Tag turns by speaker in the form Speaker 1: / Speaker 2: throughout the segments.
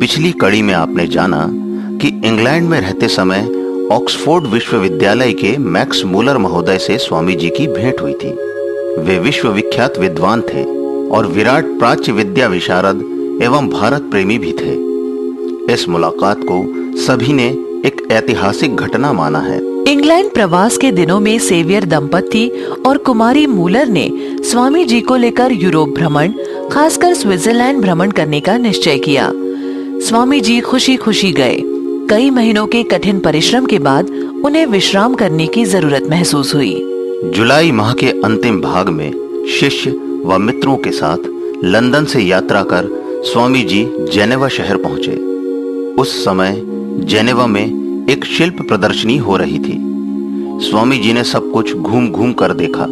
Speaker 1: पिछली कड़ी में आपने जाना कि इंग्लैंड में रहते समय ऑक्सफोर्ड विश्वविद्यालय के मैक्स मूलर महोदय से स्वामी जी की भेंट हुई थी। वे विश्वविख्यात विद्वान थे और विराट प्राच्य विद्या विशारद एवं भारत प्रेमी भी थे। इस मुलाकात को सभी ने एक ऐतिहासिक घटना माना है।
Speaker 2: इंग्लैंड प्रवास के दिनों में सेवियर दंपति और कुमारी मूलर ने स्वामी जी को लेकर यूरोप भ्रमण, खासकर स्विट्जरलैंड भ्रमण करने का निश्चय किया। स्वामी जी खुशी खुशी गए। कई महीनों के कठिन परिश्रम के बाद उन्हें विश्राम करने की जरूरत महसूस हुई।
Speaker 1: जुलाई माह के अंतिम भाग में शिष्य व मित्रों के साथ लंदन से यात्रा कर स्वामी जी जेनेवा शहर पहुंचे। उस समय जेनेवा में एक शिल्प प्रदर्शनी हो रही थी। स्वामी जी ने सब कुछ घूम घूम कर देखा।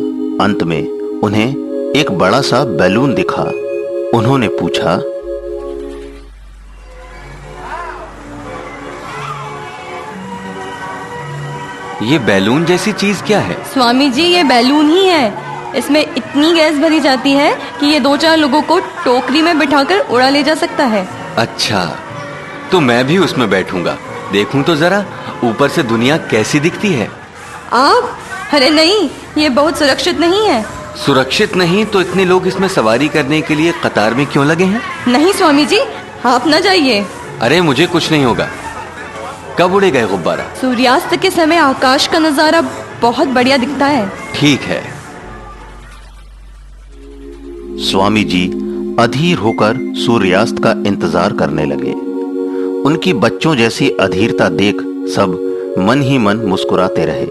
Speaker 1: अंत में उन्हें एक बड़ा सा बैलून दिखा। उन्होंने पूछा,
Speaker 3: ये बैलून जैसी चीज क्या है?
Speaker 4: स्वामी जी, ये बैलून ही है। इसमें इतनी गैस भरी जाती है कि ये 2-4 लोगों को टोकरी में बिठाकर उड़ा ले जा सकता है।
Speaker 3: अच्छा, तो मैं भी उसमें बैठूंगा। देखूं तो जरा ऊपर से दुनिया कैसी दिखती है।
Speaker 4: आप? अरे नहीं, ये बहुत सुरक्षित नहीं है।
Speaker 3: सुरक्षित नहीं तो इतने लोग इसमें सवारी करने के लिए कतार में क्यों लगे हैं?
Speaker 4: नहीं स्वामी जी, आप न जाइए।
Speaker 3: अरे मुझे कुछ नहीं होगा। कब उड़ेगा गुब्बारा?
Speaker 4: सूर्यास्त के समय आकाश का नजारा बहुत बढ़िया दिखता है।
Speaker 3: ठीक है।
Speaker 1: स्वामी जी अधीर होकर सूर्यास्त का इंतजार करने लगे। उनकी बच्चों जैसी अधीरता देख सब मन ही मन मुस्कुराते रहे।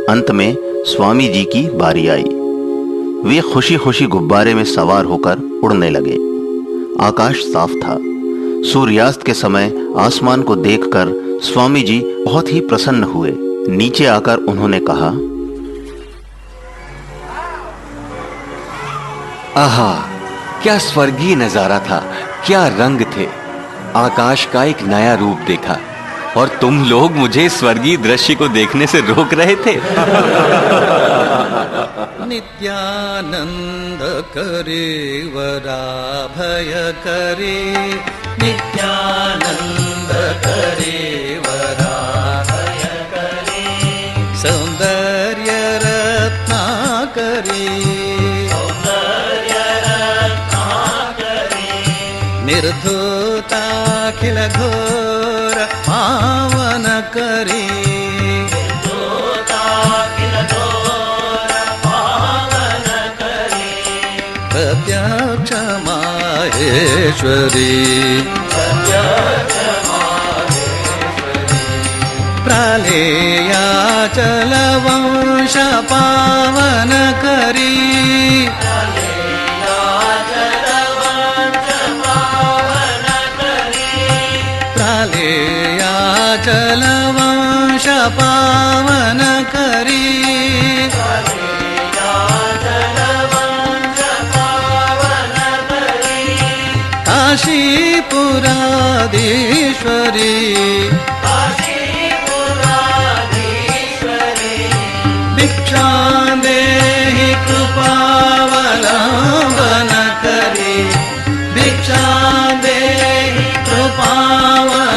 Speaker 1: अंत में स्वामी जी की बारी आई। वे खुशी खुशी गुब्बारे में सवार होकर उड़ने लगे। आकाश साफ था। सूर्यास्त के समय आसमान को देखकर स्वामी जी बहुत ही प्रसन्न हुए। नीचे आकर उन्होंने कहा,
Speaker 3: आहा, क्या स्वर्गीय नजारा था, क्या रंग थे। आकाश का एक नया रूप देखा और तुम लोग मुझे स्वर्गीय दृश्य को देखने से रोक रहे थे।
Speaker 5: नित्यानंद करे वराभय करे, नित्यानंद करे वराभय करे, सौंदर्य रत्ना करे, निर्धूताखिल घोर पावन करी, प्रत्यक्ष माहेश्वरी, प्रलेयाचल वंश पावन करी, प्रलेयाचल वंश पावन करी, काशीपुराधीश्वरी, भिक्षां देहि कृपावलंबन करी, भिक्षां देहि कृपावलंबन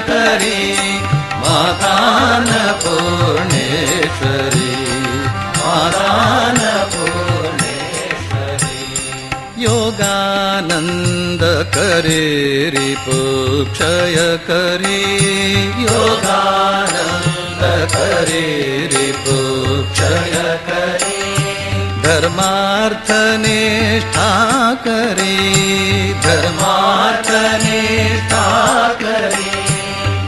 Speaker 5: करी, मातान पूर्णेश्वरी, मातान पूर्णेश्वरी, योगानंद करे रिपुक्षय करे, योगानंद करे रिपुक्षय करे, धर्मार्थ निष्ठा करे, धर्मार्थ निष्ठा करे,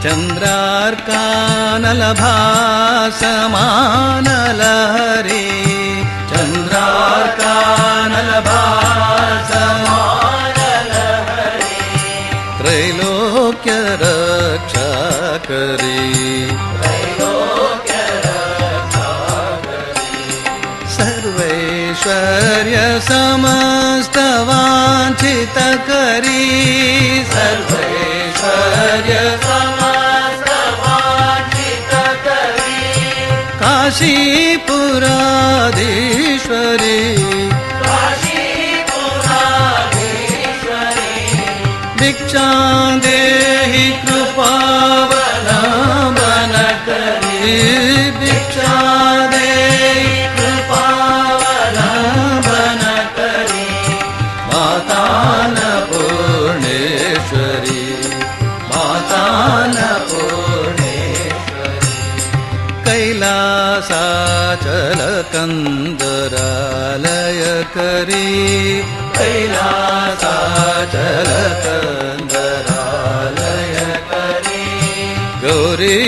Speaker 5: चंद्रार्कानल भासमान लहरी, चंद्रार्कानल भासमान लहरी, त्रैलोक्य रक्षा करी, त्रैलोक्य रक्षा करी, सर्वैश्वर्य समस्त वांछित करी, सर्वैश्वर्य समस्त वांछित करी, काशीपुराधीश्वरी, काशीपुराधीश्वरी, भिक्षा देहि कृपावलंबन करी भिक्षा देहि कृपावलंबन करी माता अन्नपूर्णेश्वरी माता अन्नपूर्णेश्वरी कैलासाचल कंदरालय करी कैलासाचल कंदरालय करी गौरी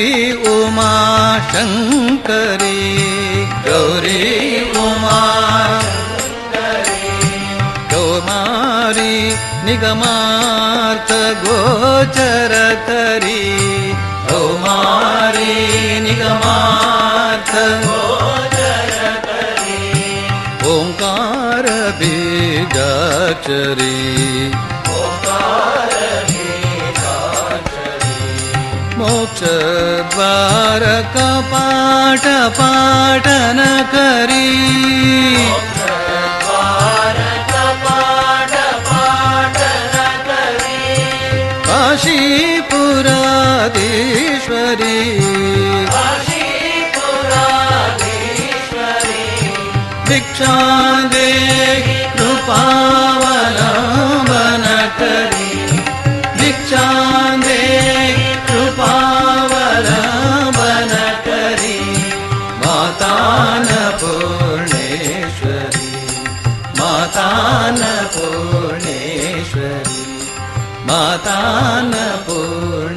Speaker 5: उमा शंकरी गौरी उमा कौमारी निगमार्थ गोचर करी कौमारी निगमार्थ गोचर करी ओंकार बीजाक्षरी ओंकार बीजाक्षरी मोक्ष द्वार कपाट पाटन करी मोक्ष द्वार कपाट पाटन करी काशीपुराधीश्वरी काशीपुराधीश्वरी भिक्षा देहि कृपावलंबन करी भिक्षा देहि कृपावलंबन करी माता अन्नपूर्णेश्वरी माता अन्नपूर्णेश्वरी माता अन्नपूर्णेश्वरी।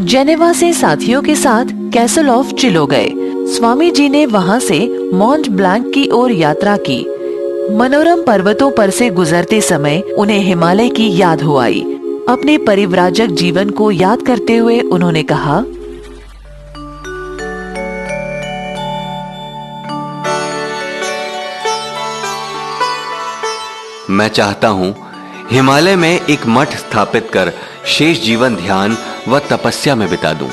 Speaker 2: जेनेवा से साथियों के साथ कैसल ऑफ चिलो गए। स्वामी जी ने वहां से मॉन्ट ब्लैंक की ओर यात्रा की। मनोरम पर्वतों पर से गुजरते समय उन्हें हिमालय की याद हो आई। अपने परिव्राजक जीवन को याद करते हुए उन्होंने कहा,
Speaker 3: मैं चाहता हूँ हिमालय में एक मठ स्थापित कर शेष जीवन ध्यान व तपस्या में बिता दूं।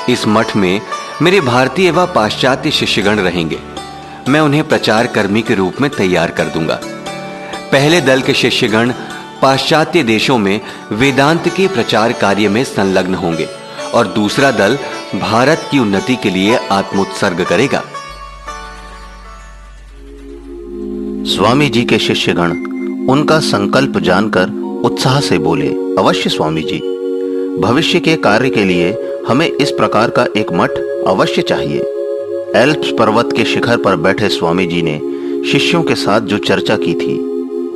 Speaker 3: इस मठ में मेरे भारतीय व पाश्चात्य शिष्यगण रहेंगे। मैं उन्हें प्रचार कर्मी के रूप में तैयार कर दूंगा। पहले दल के शिष्यगण पाश्चात्य देशों में वेदांत के प्रचार कार्य में संलग्न होंगे और दूसरा दल भारत की उन्नति के लिए आत्मोत्सर्ग करेगा।
Speaker 1: स्वामी जी के शिष्यगण उनका संकल्प जानकर उत्साह से बोले, अवश्य स्वामी जी, भविष्य के कार्य के लिए हमें इस प्रकार का एक मठ अवश्य चाहिए। एल्प्स पर्वत के शिखर पर बैठे स्वामी जी ने शिष्यों के साथ जो चर्चा की थी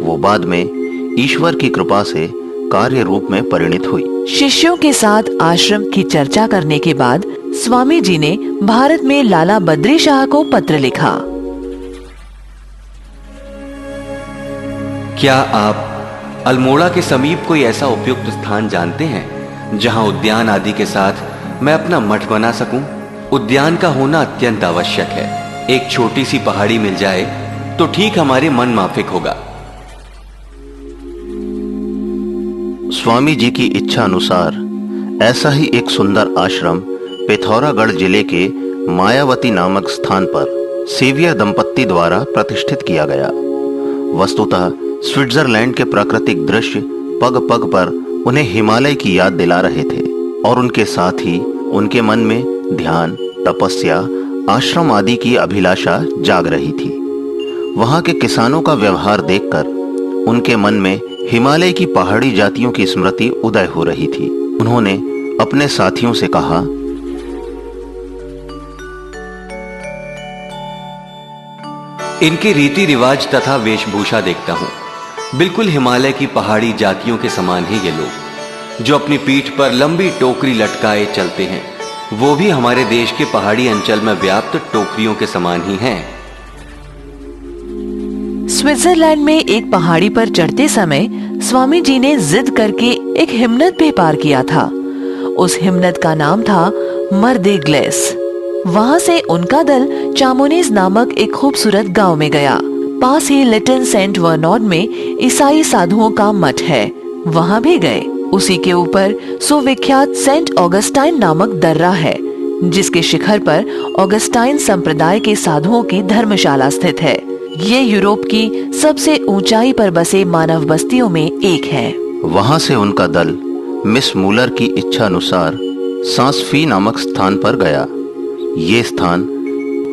Speaker 1: वो बाद में ईश्वर की कृपा से कार्य रूप में परिणित हुई।
Speaker 2: शिष्यों के साथ आश्रम की चर्चा करने के बाद स्वामी जी ने भारत में लाला बद्री शाह को पत्र लिखा।
Speaker 3: क्या आप अल्मोड़ा के समीप कोई ऐसा उपयुक्त स्थान जानते हैं जहां उद्यान आदि के साथ मैं अपना मठ बना सकूं? उद्यान का होना अत्यंत आवश्यक है। एक छोटी सी पहाड़ी मिल जाए तो ठीक हमारे मन माफिक होगा।
Speaker 1: स्वामी जी की इच्छा अनुसार ऐसा ही एक सुंदर आश्रम पिथौरागढ़ जिले के मायावती नामक स्थान पर सेवियर दंपत्ति द्वारा प्रतिष्ठित किया गया। वस्तुतः स्विट्जरलैंड के प्राकृतिक दृश्य पग पग पर उन्हें हिमालय की याद दिला रहे थे और उनके साथ ही उनके मन में ध्यान, तपस्या, आश्रम आदि की अभिलाषा जाग रही थी। वहां के किसानों का व्यवहार देखकर उनके मन में हिमालय की पहाड़ी जातियों की स्मृति उदय हो रही थी। उन्होंने अपने साथियों से कहा,
Speaker 3: इनके रीति रिवाज तथा वेशभूषा देखता हूं, बिल्कुल हिमालय की पहाड़ी जातियों के समान ही ये लोग, जो अपनी पीठ पर लंबी टोकरी लटकाए चलते हैं, वो भी हमारे देश के पहाड़ी अंचल में व्याप्त टोकरियों के समान ही हैं।
Speaker 2: स्विट्जरलैंड में एक पहाड़ी पर चढ़ते समय स्वामी जी ने जिद करके एक हिमनद भी पार किया था। उस हिमनद का नाम था मर्दे ग्लेस। वहाँ से उनका दल चामोनीज नामक एक खूबसूरत गांव में गया। पास ही लिटन सेंट वर्नॉन में ईसाई साधुओं का मठ है, वहाँ भी गए। उसी के ऊपर सुविख्यात सेंट ऑगस्टाइन नामक दर्रा है, जिसके शिखर पर ऑगस्टाइन संप्रदाय के साधुओं की धर्मशाला स्थित है। ये यूरोप की सबसे ऊंचाई पर बसे मानव बस्तियों में एक है।
Speaker 1: वहां से उनका दल मिस मूलर की इच्छा अनुसार सांसफी नामक स्थान पर गया। ये स्थान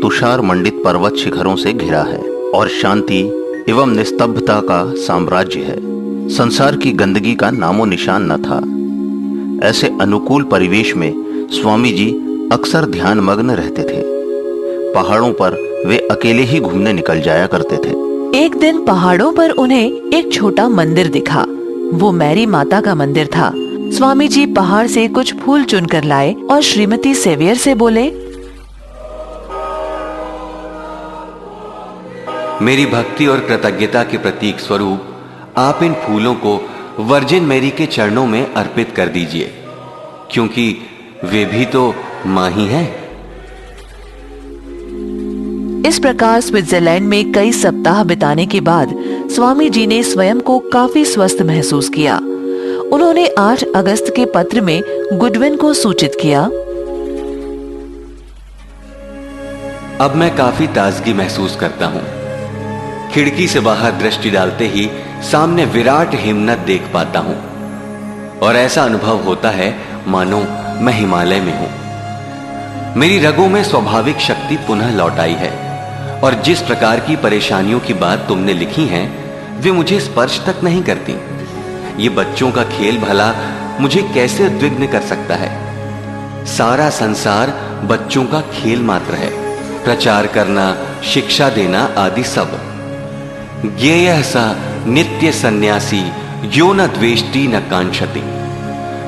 Speaker 1: तुषार मंडित पर्वत शिखरों से घिरा है और शांति एवं निस्तब्धता का साम्राज्य है। संसार की गंदगी का नामो निशान न था। ऐसे अनुकूल परिवेश में स्वामी जी अक्सर ध्यान मग्न रहते थे। पहाड़ों पर वे अकेले ही घूमने निकल जाया करते थे।
Speaker 2: एक दिन पहाड़ों पर उन्हें एक छोटा मंदिर दिखा। वो मैरी माता का मंदिर था। स्वामी जी पहाड़ से कुछ फूल चुनकर लाए और श्रीमती सेवियर से बोले,
Speaker 3: मेरी भक्ति और कृतज्ञता के प्रतीक स्वरूप आप इन फूलों को वर्जिन मैरी के चरणों में अर्पित कर दीजिए, क्योंकि वे भी तो मां ही हैं।
Speaker 2: इस प्रकार स्विट्जरलैंड में कई सप्ताह बिताने के बाद स्वामी जी ने स्वयं को काफी स्वस्थ महसूस किया। उन्होंने 8 अगस्त के पत्र में गुडविन को सूचित किया,
Speaker 3: अब मैं काफी ताजगी महसूस करता हूं। खिड़की से बाहर दृष्टि डालते ही सामने विराट हिमनद देख पाता हूं और ऐसा अनुभव होता है मानो मैं हिमालय में हूं। मेरी रगों में स्वाभाविक शक्ति पुनः लौट आई है और जिस प्रकार की परेशानियों की बात तुमने लिखी है वे मुझे स्पर्श तक नहीं करती। ये बच्चों का खेल भला मुझे कैसे उद्विग्न कर सकता है। सारा संसार बच्चों का खेल मात्र है। प्रचार करना, शिक्षा देना आदि सब। ज्ञेयः सा नित्य सन्यासी यो न द्वेष्टि न कांक्षति।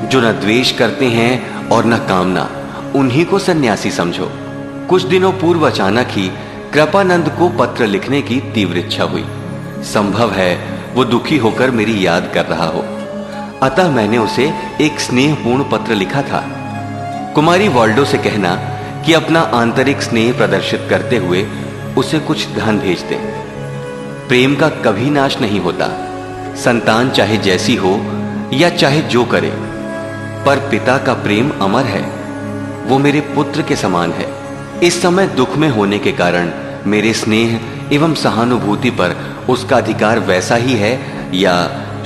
Speaker 3: जो न द्वेष करते हैं और न कामना, उन्हीं को सन्यासी समझो। कुछ दिनों पूर्व अचानक ही कृपानंद को पत्र लिखने की तीव्र इच्छा हुई। संभव है वो दुखी होकर मेरी याद कर रहा हो, अतः मैंने उसे एक स्नेहपूर्ण पत्र लिखा था। कुमारी वॉल्डो से कहना कि अपना आंतरिक स्नेह प्रदर्शित करते हुए उसे कुछ धन भेज दे। प्रेम का कभी नाश नहीं होता। संतान चाहे जैसी हो या चाहे जो करे, पर पिता का प्रेम अमर है। वो मेरे पुत्र के समान है। इस समय दुख में होने के कारण मेरे स्नेह एवं सहानुभूति पर उसका अधिकार वैसा ही है या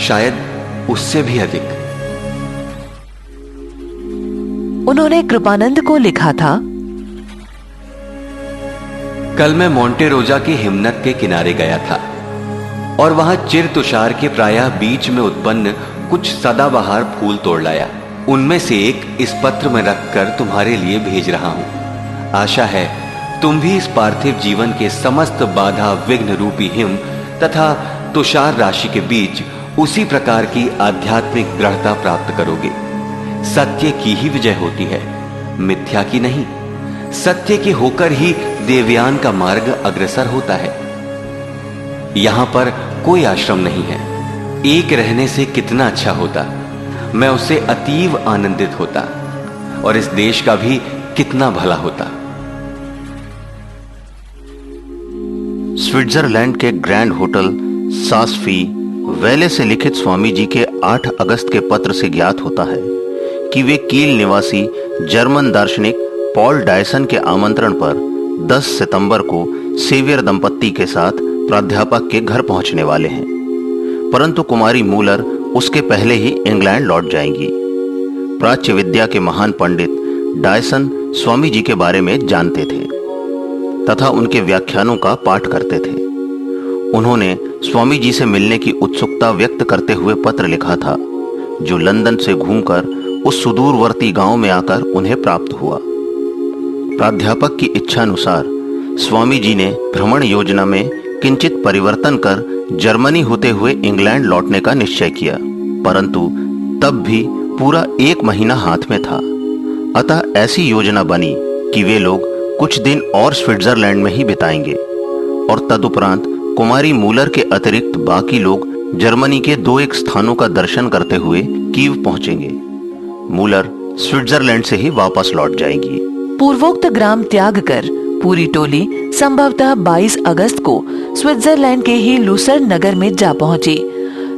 Speaker 3: शायद उससे भी अधिक।
Speaker 2: उन्होंने कृपानंद को लिखा था,
Speaker 3: कल मैं मोंटे रोजा के हिमनद के किनारे गया था और वहां चिर तुषार के प्रायः बीच में उत्पन्न कुछ सदाबहार फूल तोड़ लाया। उनमें से एक इस पत्र में रखकर तुम्हारे लिए भेज रहा हूं। आशा है तुम भी इस पार्थिव जीवन के समस्त बाधा विघ्न रूपी हिम तथा तुषार राशि के बीच उसी प्रकार की आध्यात्मिक दृढ़ता प्राप्त करोगे। सत्य की ही विजय होती है, मिथ्या की नहीं। सत्य के होकर ही देवयान का मार्ग अग्रसर होता है। यहां पर कोई आश्रम नहीं है। एक रहने से कितना अच्छा होता। मैं उससे अतीव आनंदित होता और इस देश का भी कितना भला होता।
Speaker 1: स्विट्जरलैंड के ग्रैंड होटल सांसफी वैले से लिखित स्वामी जी के 8 अगस्त के पत्र से ज्ञात होता है कि वे कील निवासी जर्मन दार्शनिक पॉल डायसन के आमंत्रण पर 10 सितंबर को सेवियर दंपत्ति के साथ प्राध्यापक के घर पहुंचने वाले हैं, परंतु कुमारी मूलर उसके पहले ही इंग्लैंड लौट जाएंगी। प्राच्य विद्या के महान पंडित डायसन स्वामी जी के बारे में जानते थे तथा उनके व्याख्यानों का पाठ करते थे। उन्होंने स्वामी जी से मिलने की उत्सुकता व्यक्त करते हुए पत्र लिखा था, जो लंदन से घूमकर उस सुदूरवर्ती गांव में आकर उन्हें प्राप्त हुआ। प्राध्यापक की इच्छानुसार स्वामी जी ने भ्रमण योजना में किंचित परिवर्तन कर जर्मनी होते हुए इंग्लैंड लौटने का निश्चय किया, परंतु तब भी पूरा 1 महीना हाथ में था। अतः ऐसी योजना बनी कि वे लोग कुछ दिन और स्विट्जरलैंड में ही बिताएंगे और तदुपरांत कुमारी मूलर के अतिरिक्त बाकी लोग जर्मनी के 2-1 स्थानों का दर्शन करते हुए कीव पहुंचेंगे। मूलर स्विट्जरलैंड से ही वापस लौट जाएंगी।
Speaker 2: पूर्वोक्त ग्राम त्याग कर पूरी टोली संभवतः 22 अगस्त को स्विट्जरलैंड के ही लूसर्न नगर में जा पहुंची।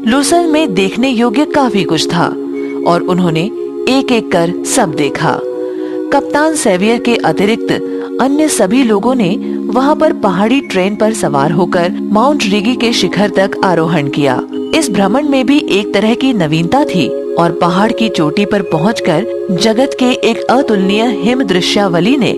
Speaker 2: लूसर्न में देखने योग्य काफी कुछ था और उन्होंने एक एक कर सब देखा। कप्तान सेवियर के अतिरिक्त अन्य सभी लोगों ने वहाँ पर पहाड़ी ट्रेन पर सवार होकर माउंट रीगी के शिखर तक आरोहण किया। इस भ्रमण में भी एक तरह की नवीनता थी और पहाड़ की चोटी पर पहुंचकर जगत के एक अतुलनीय हिम दृश्यावली ने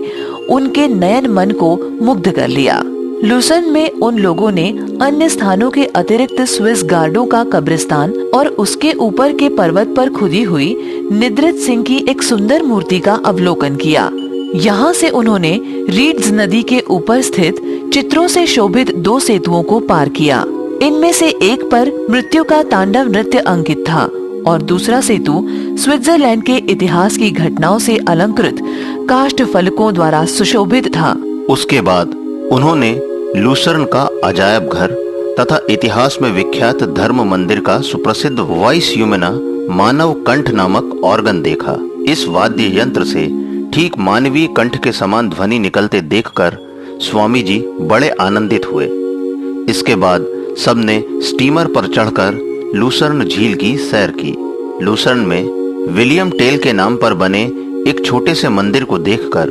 Speaker 2: उनके नयन मन को मुग्ध कर लिया। लुसन में उन लोगों ने अन्य स्थानों के अतिरिक्त स्विस गार्डों का कब्रिस्तान और उसके ऊपर के पर्वत पर खुदी हुई निद्रित सिंह की एक सुंदर मूर्ति का अवलोकन किया। यहाँ से उन्होंने रीड्स नदी के ऊपर स्थित चित्रों से शोभित 2 सेतुओं को पार किया। इनमें से एक पर मृत्यु का तांडव नृत्य अंकित था और दूसरा सेतु स्विट्जरलैंड के इतिहास की घटनाओं से अलंकृत काष्ठ फलकों द्वारा सुशोभित था।
Speaker 1: उसके बाद उन्होंने लूसर्न का अजायब घर तथा इतिहास में विख्यात धर्म मंदिर का सुप्रसिद्ध वॉइस ह्यूमेना मानव कंठ नामक ऑर्गन देखा। इस वाद्य यंत्र से ठीक मानवीय कंठ के समान ध्वनि निकलते देखकर स्वामी जी बड़े आनंदित हुए। इसके बाद सबने स्टीमर पर चढ़कर लूसर्न झील की सैर की। लूसर्न में विलियम टेल के नाम पर बने एक छोटे से मंदिर को देखकर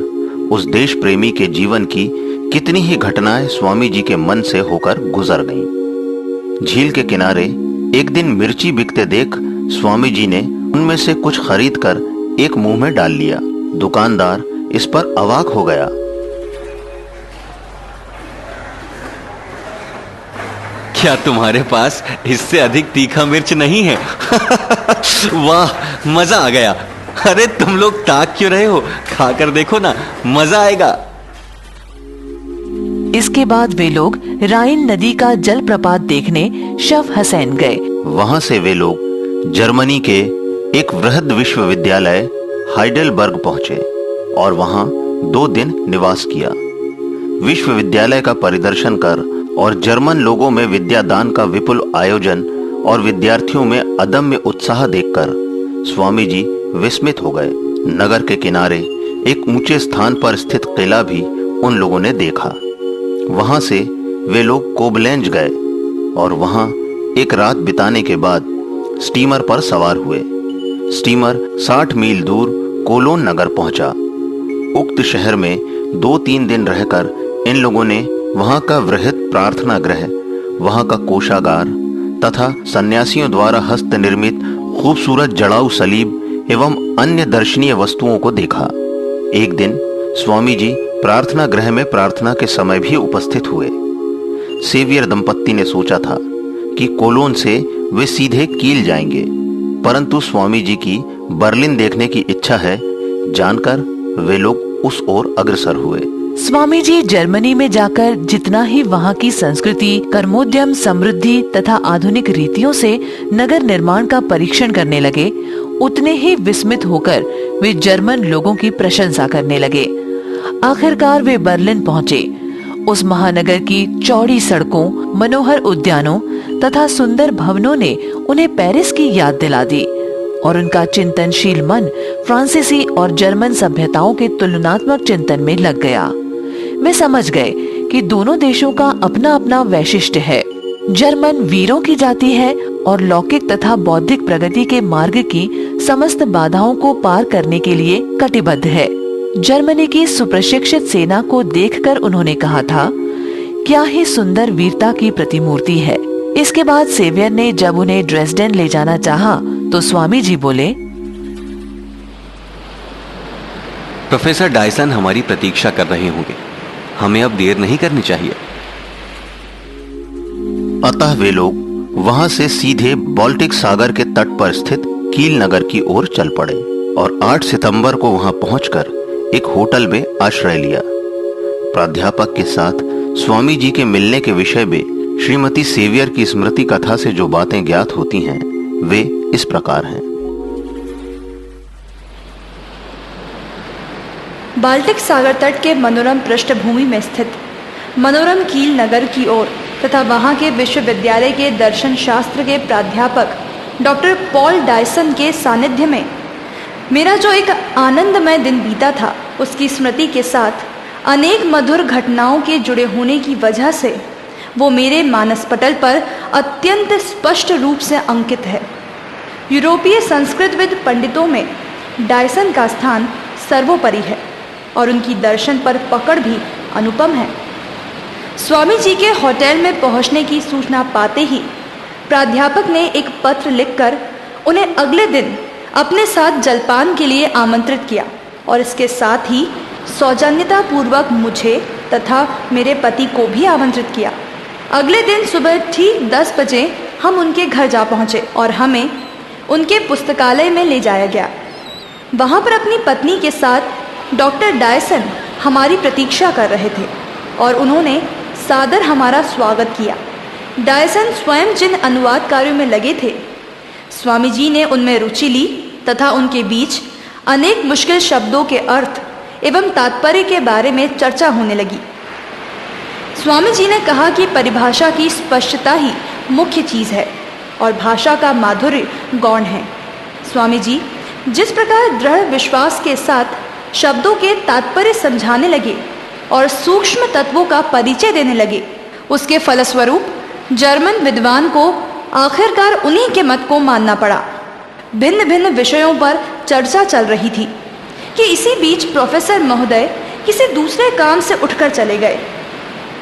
Speaker 1: उस देश प्रेमी के जीवन की कितनी ही घटनाएं स्वामी जी के मन से होकर गुजर गईं। झील के किनारे एक दिन मिर्ची बिकते देख स्वामी जी ने उनमें से कुछ खरीदकर एक मुंह में डाल लिया। दुकानदार इस पर अवाक हो गया।
Speaker 3: क्या तुम्हारे पास इससे अधिक तीखा मिर्च नहीं है? वाह, मजा आ गया। अरे तुम लोग ताक क्यों रहे हो? खाकर देखो ना, मजा आएगा।
Speaker 2: इसके बाद वे लोग राइन नदी का जलप्रपात देखने शव हसैन गए।
Speaker 1: वहां से वे लोग जर्मनी के एक वृहद विश्वविद्यालय हाइडेलबर्ग पहुंचे और वहां 2 दिन निवास किया। विश्वविद्यालय का परिदर्शन कर और जर्मन लोगों में विद्यादान का विपुल आयोजन और विद्यार्थियों में अदम्य उत्साह देखकर स्वामी जी विस्मित हो गए। नगर के किनारे एक ऊंचे स्थान पर स्थित किला भी उन लोगों ने देखा। वहां से वे लोग कोबलेंज गए और वहां एक रात बिताने के बाद स्टीमर पर सवार हुए। स्टीमर 60 मील दूर कोलोन नगर पहुंचा। उक्त शहर में 2-3 दिन रहकर इन लोगों ने वहां का वृहद प्रार्थना गृह, वहां का कोषागार तथा सन्यासियों द्वारा हस्त निर्मित खूबसूरत जड़ाऊ सलीब एवं अन्य दर्शनीय वस्तुओं को देखा। एक दिन स्वामी जी प्रार्थना गृह में प्रार्थना के समय भी उपस्थित हुए। सेवियर दंपत्ति ने सोचा था कि कोलोन से वे सीधे कील जाएंगे, परंतु स्वामी जी की बर्लिन देखने की इच्छा है जानकर वे लोग उस ओर अग्रसर हुए।
Speaker 2: स्वामी जी जर्मनी में जाकर जितना ही वहाँ की संस्कृति, कर्मोद्यम, समृद्धि तथा आधुनिक रीतियों से नगर निर्माण का परीक्षण करने लगे, उतने ही विस्मित होकर वे जर्मन लोगों की प्रशंसा करने लगे। आखिरकार वे बर्लिन पहुँचे। उस महानगर की चौड़ी सड़कों, मनोहर उद्यानों तथा सुंदर भवनों ने उन्हें पेरिस की याद दिला दी और उनका चिंतनशील मन फ्रांसीसी और जर्मन सभ्यताओं के तुलनात्मक चिंतन में लग गया। वे समझ गए कि दोनों देशों का अपना अपना वैशिष्ट्य है। जर्मन वीरों की जाति है और लौकिक तथा बौद्धिक प्रगति के मार्ग की समस्त बाधाओं को पार करने के लिए कटिबद्ध है। जर्मनी की सुप्रशिक्षित सेना को देखकर उन्होंने कहा था, क्या ही सुंदर वीरता की प्रतिमूर्ति है। इसके बाद सेवियर ने जब उन्हें ड्रेसडेन ले जाना चाहा, तो स्वामी जी बोले,
Speaker 3: प्रोफेसर डायसन हमारी प्रतीक्षा कर रहे होंगे, हमें अब देर नहीं करनी चाहिए।
Speaker 1: अतः वे लोग वहां से सीधे बाल्टिक सागर के तट पर स्थित कील नगर की ओर चल पड़े और 8 सितंबर को वहां पहुंचकर एक होटल में आश्रय लिया। प्राध्यापक के साथ स्वामी जी के मिलने के विषय में श्रीमती सेवियर की स्मृति कथा से जो बातें ज्ञात होती हैं वे इस प्रकार हैं।
Speaker 4: बाल्टिक सागर तट के मनोरम पृष्ठभूमि में स्थित मनोरम कील नगर की ओर तथा वहां के विश्वविद्यालय के दर्शन शास्त्र के प्राध्यापक डॉक्टर पॉल डायसन के सानिध्य में मेरा जो एक आनंदमय दिन बीता था, उसकी स्मृति के साथ अनेक मधुर घटनाओं के जुड़े होने की वजह से वो मेरे मानस पटल पर अत्यंत स्पष्ट रूप से अंकित है। यूरोपीय संस्कृतविद पंडितों में डायसन का स्थान सर्वोपरि है और उनकी दर्शन पर पकड़ भी अनुपम है। स्वामी जी के होटल में पहुंचने की सूचना पाते ही प्राध्यापक ने एक पत्र लिखकर उन्हें अगले दिन अपने साथ जलपान के लिए आमंत्रित किया और इसके साथ ही सौजन्यता पूर्वक मुझे तथा मेरे पति को भी आमंत्रित किया। अगले दिन सुबह ठीक 10 बजे हम उनके घर जा पहुँचे और हमें उनके पुस्तकालय में ले जाया गया। वहाँ पर अपनी पत्नी के साथ डॉक्टर डायसन हमारी प्रतीक्षा कर रहे थे और उन्होंने सादर हमारा स्वागत किया। डायसन स्वयं जिन अनुवाद कार्यों में लगे थे, स्वामी जी ने उनमें रुचि ली तथा उनके बीच अनेक मुश्किल शब्दों के अर्थ एवं तात्पर्य के बारे में चर्चा होने लगी। स्वामी जी ने कहा कि परिभाषा की स्पष्टता ही मुख्य चीज़ है और भाषा का माधुर्य गौण है। स्वामी जी जिस प्रकार दृढ़ विश्वास के साथ शब्दों के तात्पर्य समझाने लगे और सूक्ष्म तत्वों का परिचय देने लगे, उसके फलस्वरूप जर्मन विद्वान को आखिरकार उन्हीं के मत को मानना पड़ा। भिन्न भिन्न विषयों पर चर्चा चल रही थी कि इसी बीच प्रोफेसर महोदय किसी दूसरे काम से उठकर चले गए।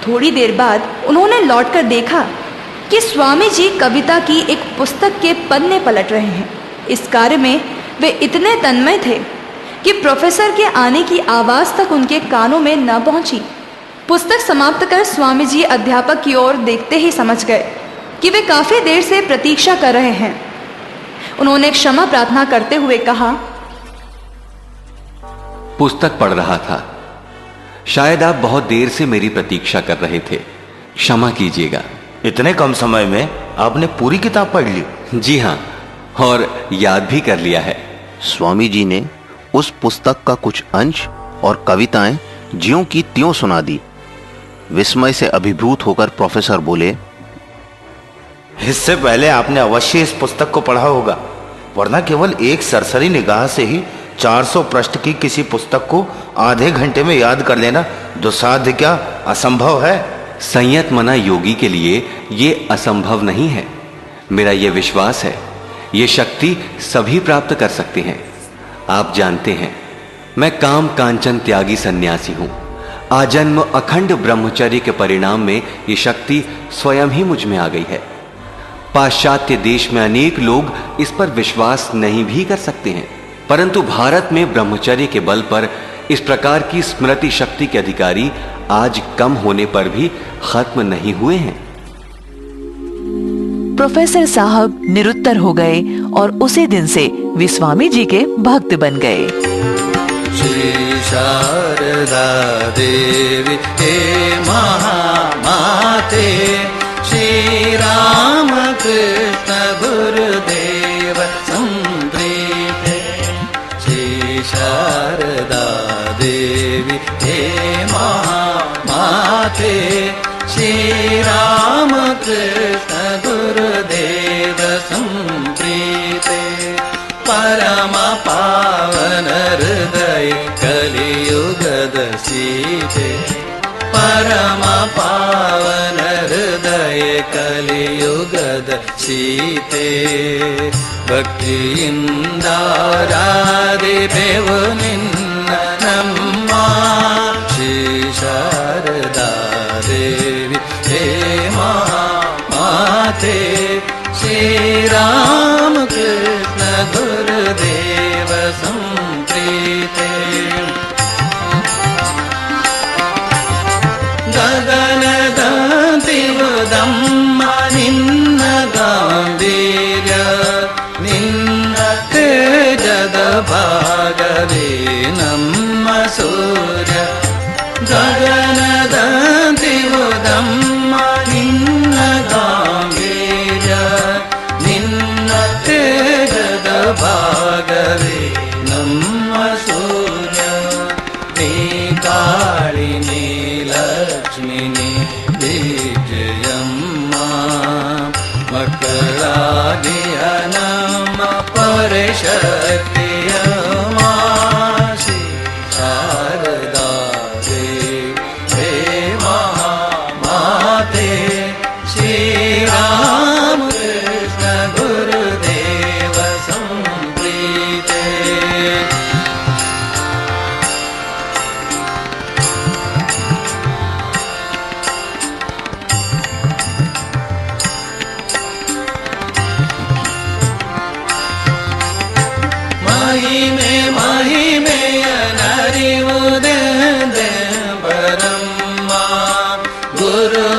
Speaker 4: थोड़ी देर बाद उन्होंने लौटकर देखा कि स्वामी जी कविता की एक पुस्तक के पन्ने पलट रहे हैं। इस कार्य में वे इतने तन्मय थे कि प्रोफेसर के आने की आवाज़ तक उनके कानों में न पहुंची। पुस्तक समाप्त कर स्वामी जी अध्यापक की ओर देखते ही समझ गए कि वे काफ़ी देर से प्रतीक्षा कर रहे हैं। उन्होंने क्षमा प्रार्थना करते हुए कहा,
Speaker 3: पुस्तक पढ़ रहा था, शायद आप बहुत देर से मेरी प्रतीक्षा कर रहे थे, क्षमा कीजिएगा।
Speaker 1: इतने कम समय में आपने पूरी किताब पढ़ ली?
Speaker 3: जी हाँ, और याद भी कर लिया है।
Speaker 1: स्वामी जी ने उस पुस्तक का कुछ अंश और कविताएं ज्यों की त्यों सुना दी। विस्मय से अभिभूत होकर प्रोफेसर बोले,
Speaker 6: इससे पहले आपने अवश्य इस पुस्तक को पढ़ा होगा, वरना केवल एक सरसरी निगाह से ही 400 पृष्ठ की किसी पुस्तक को आधे घंटे में याद कर लेना दुस्साध्य क्या असंभव है।
Speaker 3: संयत मना योगी के लिए ये असंभव नहीं है। मेरा ये विश्वास है, ये शक्ति सभी प्राप्त कर सकते हैं। आप जानते हैं, मैं काम कांचन त्यागी सन्यासी हूं। आजन्म अखंड ब्रह्मचर्य के परिणाम में ये शक्ति स्वयं ही मुझ में आ गई है। पाश्चात्य देश में अनेक लोग इस पर विश्वास नहीं भी कर सकते हैं, परंतु भारत में ब्रह्मचर्य के बल पर इस प्रकार की स्मृति शक्ति के अधिकारी आज कम होने पर भी खत्म नहीं हुए हैं।
Speaker 2: प्रोफेसर साहब निरुत्तर हो गए और उसी दिन से वे स्वामी जी के भक्त बन गए।
Speaker 5: श्री शारदा देवी हे महामाते, श्री राम कृष्ण गुरुदेव संप्रीते। श्री शारदा देवी हे महामाते, श्री राम कृष्ण गुरुदेव संप्रीते। परम पावन हृदय कलियुगद सीते, परम पावन हृदय कलियुगद सीते। भक्ति इंदाराधिपेवु निन्न नम्मा, श्री शारदा देवी हे महामाते, श्री राम कृष्ण गुरुदेव संप्रीते। ಗಗನದಂತಿವುದಮ್ಮ ನಿನ್ನ ಗಾಂಭೀರ್ಯ, ನಿನ್ನ ತೇಜದ ಭಾಗವೇ ನಮ್ಮ ಸೂರ್ಯ. ಗಗನದಂತಿವುದಮ್ಮ ನಿನ್ನ ಗಾಂಭೀರ್ಯ, ನಿನ್ನ ತೇಜದ ಭಾಗವೇ ನಮ್ಮ ಸೂರ್ಯ. ನೀ ಕಾಳಿನಿ ಲಕ್ಷ್ಮಿನಿ ವಿಜಯಮ್ಮ, ಮಕ್ಕಳಾಗಿಯ ನಮ್ಮ ಪರಶಕ್ತಿಯಮ್ಮ. ಶ್ರೀ ಶಾರದಾ ದೇವಿ ಹೇ ಮಹಾಮಾತೆ, ಶ್ರೀ ರಾಮ ಕೃಷ್ಣ ಗುರುದೇವ ಸಂಪ್ರೀತೆ. गुरु